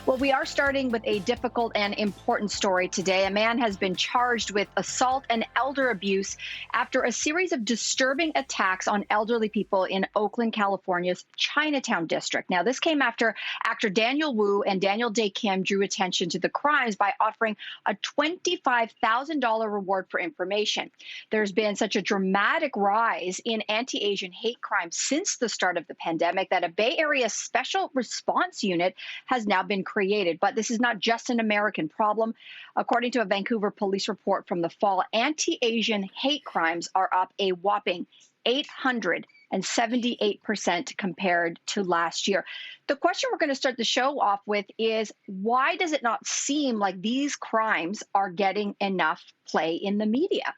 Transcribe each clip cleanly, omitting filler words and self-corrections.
Well, we are starting with a difficult and important story today. A man has been charged with assault and elder abuse after a series of disturbing attacks on elderly people in Oakland, California's Chinatown district. Now, this came after actor Daniel Wu and Daniel Dae Kim drew attention to the crimes by offering a $25,000 reward for information. There's been such a dramatic rise in anti-Asian hate crimes since the start of the pandemic that a Bay Area special response unit has now been created. But this is not just an American problem. According to a Vancouver police report from the fall, anti-Asian hate crimes are up a whopping 878% compared to last year. The question we're going to start the show off with is, why does it not seem like these crimes are getting enough play in the media?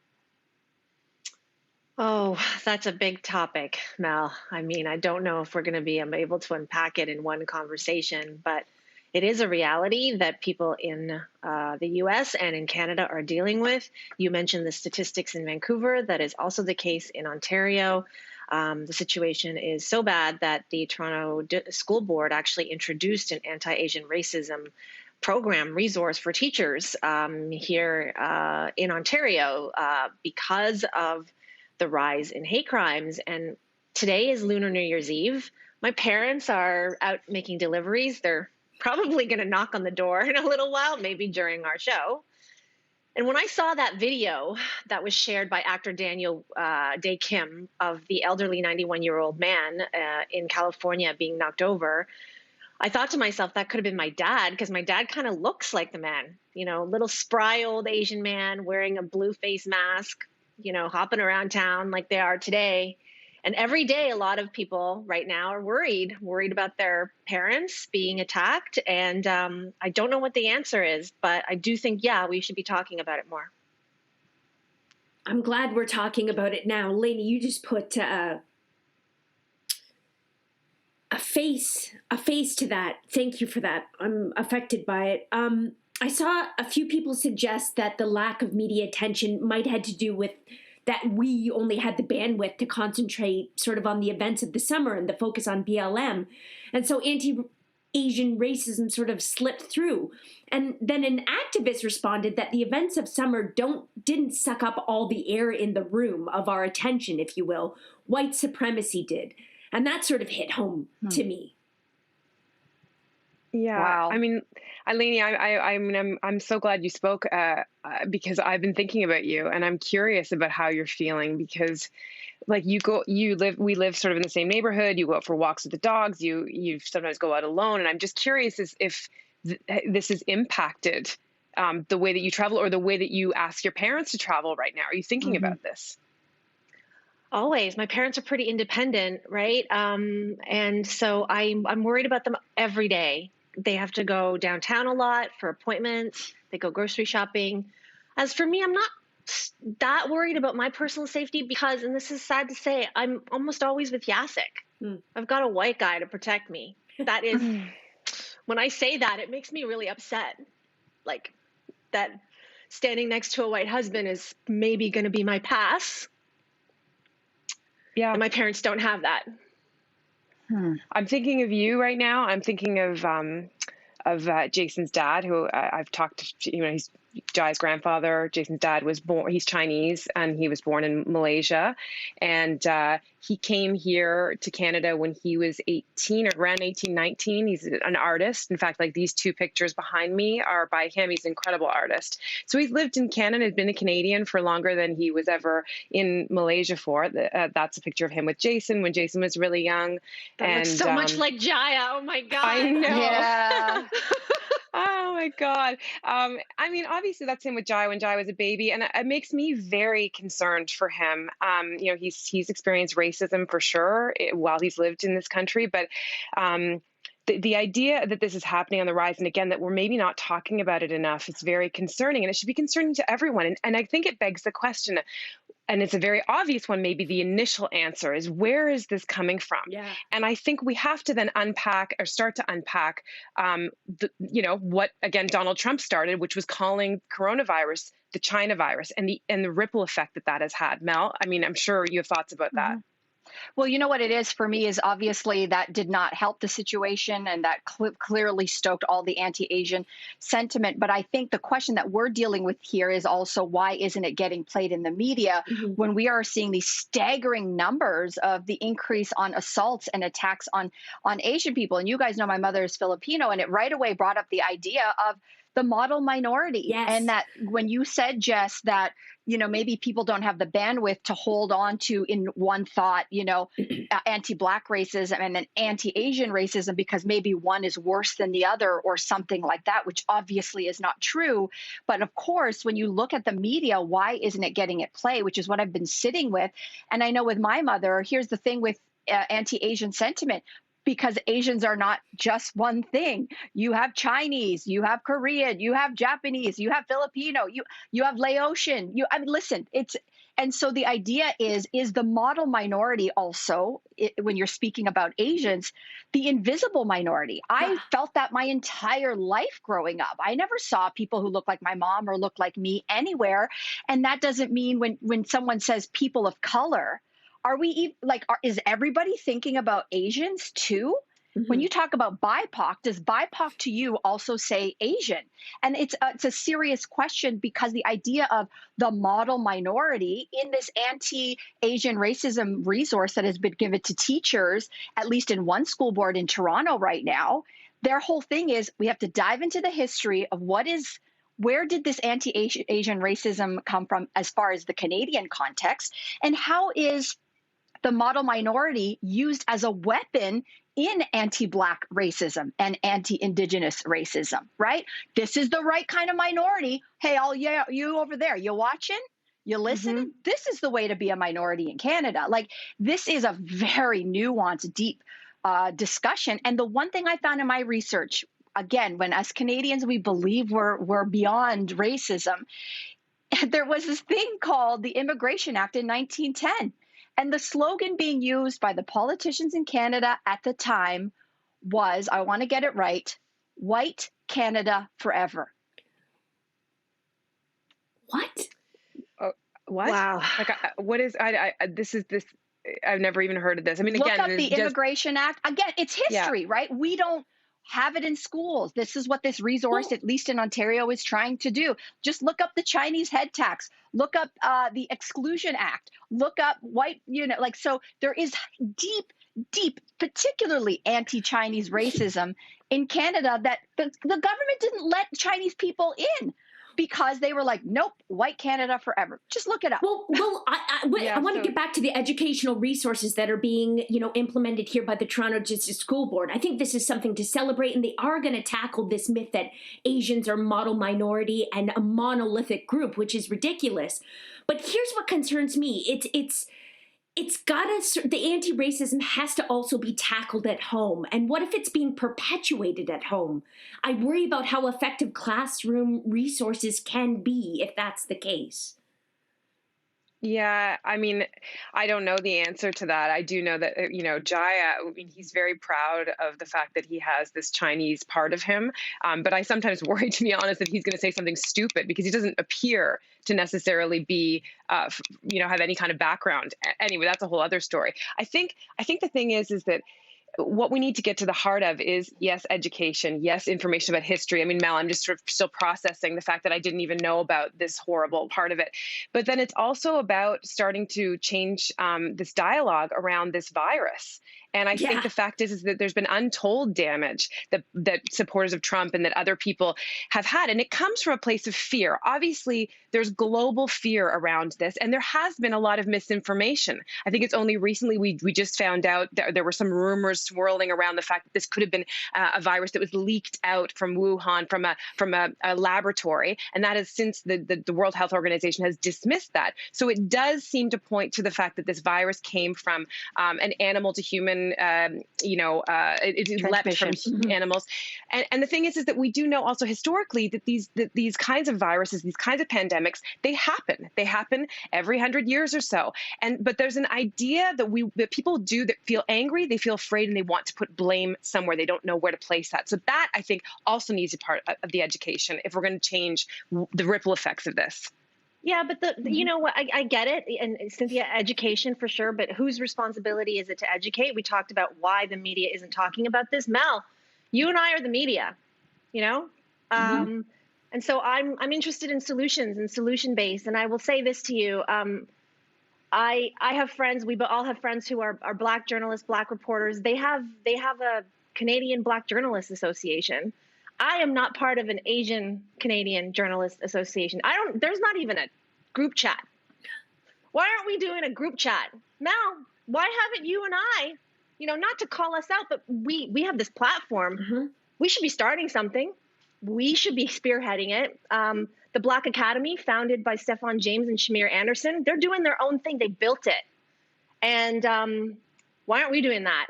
Oh, that's a big topic, Mel. I mean, I don't know if we're going to be able to unpack it in one conversation, but it is a reality that people in the US and in Canada are dealing with. You mentioned the statistics in Vancouver. That is also the case in Ontario. The situation is so bad that the Toronto School Board actually introduced an anti-Asian racism program resource for teachers here in Ontario because of the rise in hate crimes. And today is Lunar New Year's Eve. My parents are out making deliveries. They're probably going to knock on the door in a little while, maybe during our show. And when I saw that video that was shared by actor Daniel Dae Kim of the elderly 91-year-old man in California being knocked over, I thought to myself, that could have been my dad, because my dad kind of looks like the man, you know, little spry old Asian man wearing a blue face mask, you know, hopping around town like they are today. And every day, a lot of people right now are worried about their parents being attacked. And I don't know what the answer is, but I do think, yeah, we should be talking about it more. I'm glad we're talking about it now. Lainey, you just put a face to that. Thank you for that. I'm affected by it. I saw a few people suggest that the lack of media attention might have to do with that we only had the bandwidth to concentrate sort of on the events of the summer and the focus on BLM. And so anti-Asian racism sort of slipped through. And then an activist responded that the events of summer didn't suck up all the air in the room of our attention, if you will. White supremacy did. And that sort of hit home to me. Yeah, Wow. I mean, Lainey, I'm so glad you spoke because I've been thinking about you, and I'm curious about how you're feeling because, like, we live sort of in the same neighborhood. You go out for walks with the dogs. You sometimes go out alone, and I'm just curious if this has impacted the way that you travel or the way that you ask your parents to travel right now. Are you thinking about this? Always. My parents are pretty independent, right? And so I'm worried about them every day. They have to go downtown a lot for appointments. They go grocery shopping. As for me, I'm not that worried about my personal safety because, and this is sad to say, I'm almost always with Yasik. I've got a white guy to protect me. That is, when I say that, it makes me really upset. Like, that standing next to a white husband is maybe going to be my pass. Yeah. And my parents don't have that. I'm thinking of you right now. I'm thinking of Jason's dad, who I've talked to. You know, he's Jai's grandfather. Jason's dad was born. He's Chinese, and he was born in Malaysia, and he came here to Canada when he was 18 or around 18, 19. He's an artist. In fact, like these two pictures behind me are by him. He's an incredible artist. So he's lived in Canada, has been a Canadian for longer than he was ever in Malaysia for. That's a picture of him with Jason when Jason was really young. That looks so much like Jaya. Oh my God. I know. Yeah. Oh my God. I mean, obviously that's him with Jai when Jai was a baby, and it makes me very concerned for him. You know, he's experienced racism for sure while he's lived in this country, but the idea that this is happening on the rise, and again, that we're maybe not talking about it enough, is very concerning, and it should be concerning to everyone. And I think it begs the question, and it's a very obvious one, maybe the initial answer is, where is this coming from? Yeah. And I think we have to then start to unpack, what, again, Donald Trump started, which was calling coronavirus the China virus and the ripple effect that has had. Mel, I mean, I'm sure you have thoughts about that. Well, you know what it is for me is obviously that did not help the situation, and that clearly stoked all the anti-Asian sentiment. But I think the question that we're dealing with here is also, why isn't it getting played in the media Mhm. when we are seeing these staggering numbers of the increase on assaults and attacks on Asian people? And you guys know my mother is Filipino, and it right away brought up the idea of the model minority. And Yes. that when you said, Jess, that maybe people don't have the bandwidth to hold on to in one thought, anti-Black racism and then anti-Asian racism because maybe one is worse than the other or something like that, which obviously is not true. But of course, when you look at the media, why isn't it getting at play, which is what I've been sitting with. And I know with my mother, here's the thing with anti-Asian sentiment. Because Asians are not just one thing. You have Chinese, you have Korean, you have Japanese, you have Filipino, you have Laotian. I mean, listen, and so the idea is the model minority also, when you're speaking about Asians, the invisible minority. I felt that my entire life growing up. I never saw people who look like my mom or look like me anywhere. And that doesn't mean when someone says people of color, are we like, is everybody thinking about Asians too? When Mhm. you talk about BIPOC, does BIPOC to you also say Asian? And it's a serious question, because the idea of the model minority in this anti-Asian racism resource that has been given to teachers, at least in one school board in Toronto right now, their whole thing is we have to dive into the history of where did this anti-Asian racism come from as far as the Canadian context, and how is the model minority used as a weapon in anti-Black racism and anti-Indigenous racism, right? This is the right kind of minority. Hey, you over there, you watching? You listening? Hmm. This is the way to be a minority in Canada. Like, this is a very nuanced, deep discussion. And the one thing I found in my research, again, when as Canadians we believe we're beyond racism, there was this thing called the Immigration Act in 1910. And the slogan being used by the politicians in Canada at the time was, I want to get it right, white Canada forever. What? What? Wow. Like, what is, this, I've never even heard of this. I mean, Look again, up the Immigration Act. Again, it's history, right? We don't have it in schools. This is what this resource, Well, at least in Ontario, is trying to do. Just look up the Chinese head tax. Look up the Exclusion Act. Look up white, so there is deep, particularly anti-Chinese racism in Canada that the government didn't let Chinese people in because they were like, nope, white Canada forever. Just look it up. Well, Yeah, I want to so- get back to the educational resources that are being, implemented here by the Toronto District School Board. I think this is something to celebrate, and they are going to tackle this myth that Asians are model minority and a monolithic group, which is ridiculous. But here's what concerns me: the anti-racism has to also be tackled at home. And what if it's being perpetuated at home? I worry about how effective classroom resources can be if that's the case. Yeah, I mean, I don't know the answer to that. I do know that, Jaya, I mean, he's very proud of the fact that he has this Chinese part of him. But I sometimes worry, to be honest, that he's going to say something stupid because he doesn't appear to necessarily be, have any kind of background. Anyway, that's a whole other story. I think the thing is that what we need to get to the heart of is, yes, education, yes, information about history. I mean, Mel, I'm just sort of still processing the fact that I didn't even know about this horrible part of it. But then it's also about starting to change this dialogue around this virus. And I think the fact is that there's been untold damage that supporters of Trump and that other people have had. And it comes from a place of fear. Obviously, there's global fear around this, and there has been a lot of misinformation. I think it's only recently we just found out that there were some rumors swirling around the fact that this could have been a virus that was leaked out from Wuhan, from a laboratory. And that is since the World Health Organization has dismissed that. So it does seem to point to the fact that this virus came from an animal to human, it leapt from animals. And the thing is that we do know also historically that these kinds of viruses, these kinds of pandemics, they happen every 100 years or so. But there's an idea that people do that feel angry, they feel afraid, and they want to put blame somewhere. They don't know where to place that. So that, I think, also needs a part of the education if we're going to change the ripple effects of this. Yeah, but you know what? I get it. And Cynthia, education for sure, but whose responsibility is it to educate? We talked about why the media isn't talking about this. Mel, you and I are the media, you know? And so I'm interested in solutions and solution based. And I will say this to you. I have friends, we all have friends who are Black journalists, Black reporters. They have a Canadian Black Journalists Association. I am not part of an Asian Canadian Journalists Association. There's not even a group chat. Why aren't we doing a group chat? Mel, why haven't you and I, not to call us out, but we have this platform. We should be starting something. We should be spearheading it. The Black Academy, founded by Stefan James and Shamir Anderson, they're doing their own thing. They built it. And why aren't we doing that?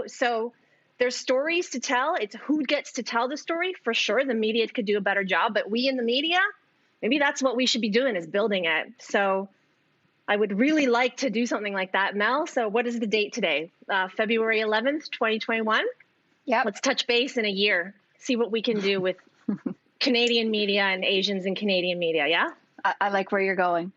So there's stories to tell. It's who gets to tell the story. For sure, the media could do a better job, but we in the media, maybe that's what we should be doing, is building it. So I would really like to do something like that, Mel. So what is the date today? February 11th, 2021? Yeah. Let's touch base in a year, see what we can do with Canadian media and Asians in Canadian media, yeah? I like where you're going.